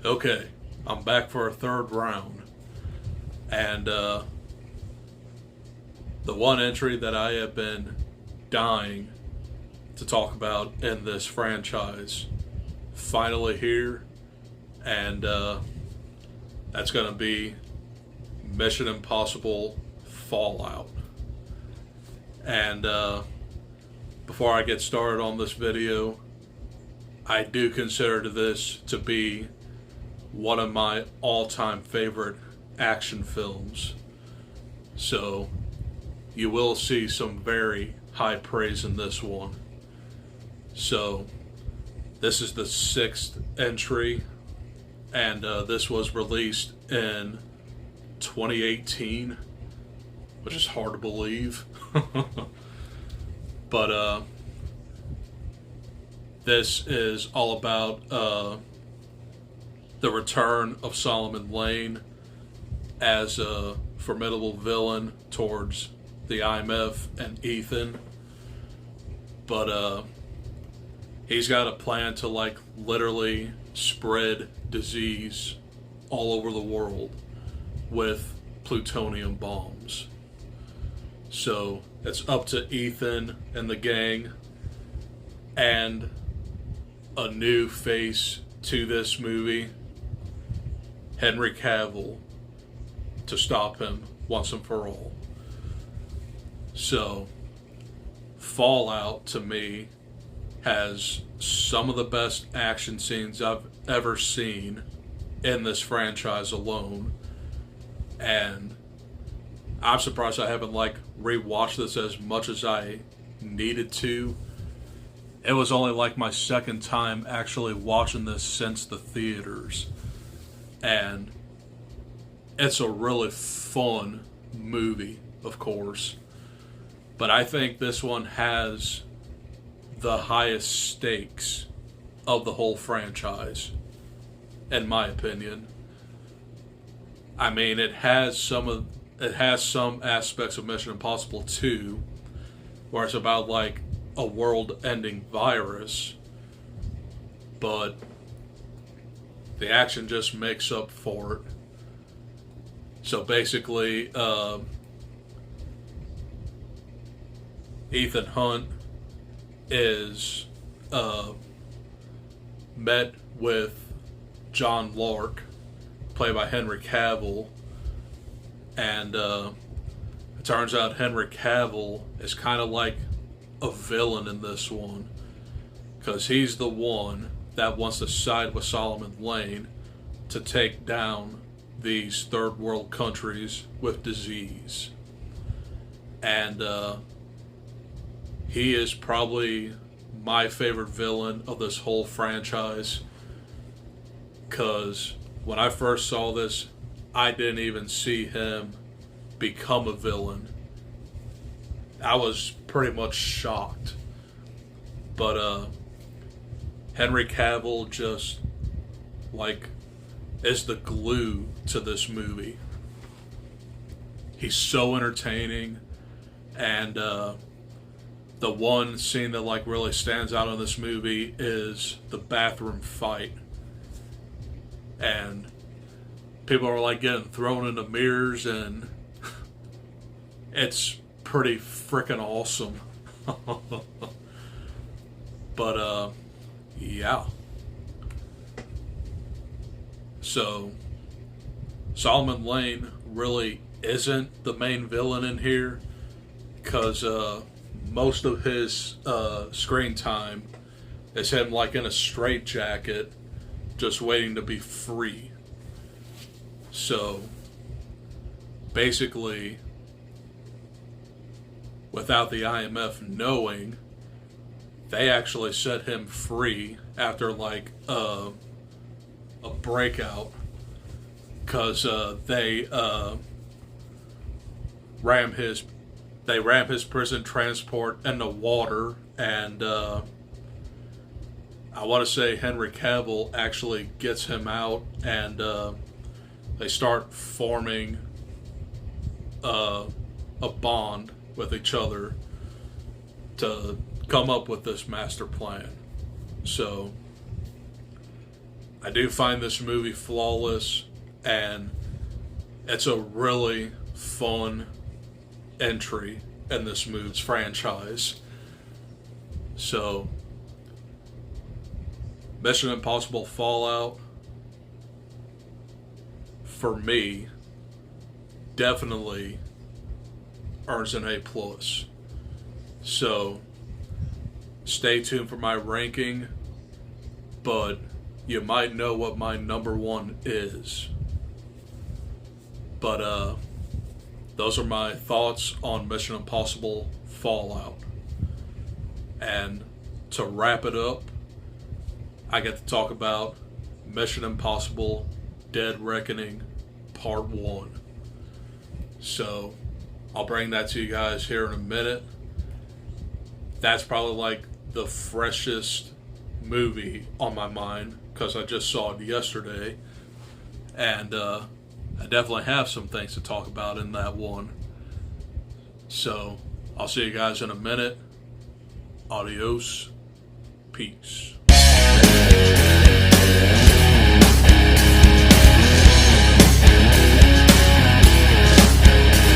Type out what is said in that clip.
Okay, I'm back for a third round. And the one entry that I have been dying to talk about in this franchise finally here. And that's going to be Mission Impossible Fallout. And before I get started on this video, I do consider this to be one of my all-time favorite action films. So you will see some very high praise in this one. So this is the sixth entry, and this was released in 2018, which is hard to believe. But this is all about the return of Solomon Lane as a formidable villain towards the IMF and Ethan. But he's got a plan to literally spread disease all over the world with plutonium bombs. So it's up to Ethan and the gang and a new face to this movie, Henry Cavill, to stop him once and for all. So Fallout to me has some of the best action scenes I've ever seen in this franchise alone. And I'm surprised I haven't rewatched this as much as I needed to. It was only my second time actually watching this since the theaters. And it's a really fun movie, of course. But I think this one has the highest stakes of the whole franchise, in my opinion. I mean, it has some aspects of Mission Impossible 2, where it's about a world-ending virus, but the action just makes up for it. So basically, Ethan Hunt is met with John Lark, played by Henry Cavill, and it turns out Henry Cavill is kind of like a villain in this one, because he's the one that wants to side with Solomon Lane to take down these third world countries with disease. And he is probably my favorite villain of this whole franchise, because when I first saw this, I didn't even see him become a villain. I was pretty much shocked. But Henry Cavill just is the glue to this movie. He's so entertaining, and the one scene that really stands out in this movie is the bathroom fight. And people are getting thrown into mirrors, and it's pretty freaking awesome. But yeah. So Solomon Lane really isn't the main villain in here, because most of his screen time is him in a straitjacket, just waiting to be free. So basically, without the IMF knowing, they actually set him free after a breakout, because they ram his prison transport into water. And I want to say Henry Cavill actually gets him out, and they start forming a bond with each other to come up with this master plan. So I do find this movie flawless, and it's a really fun entry in this movie's franchise. So, Mission Impossible Fallout, for me, definitely earns an A+. So, stay tuned for my ranking, but you might know what my number one is. But those are my thoughts on Mission Impossible Fallout. And to wrap it up, I get to talk about Mission Impossible Dead Reckoning Part 1. So I'll bring that to you guys here in a minute. That's probably like the freshest movie on my mind because I just saw it yesterday. And I definitely have some things to talk about in that one. So I'll see you guys in a minute. Adios. Peace.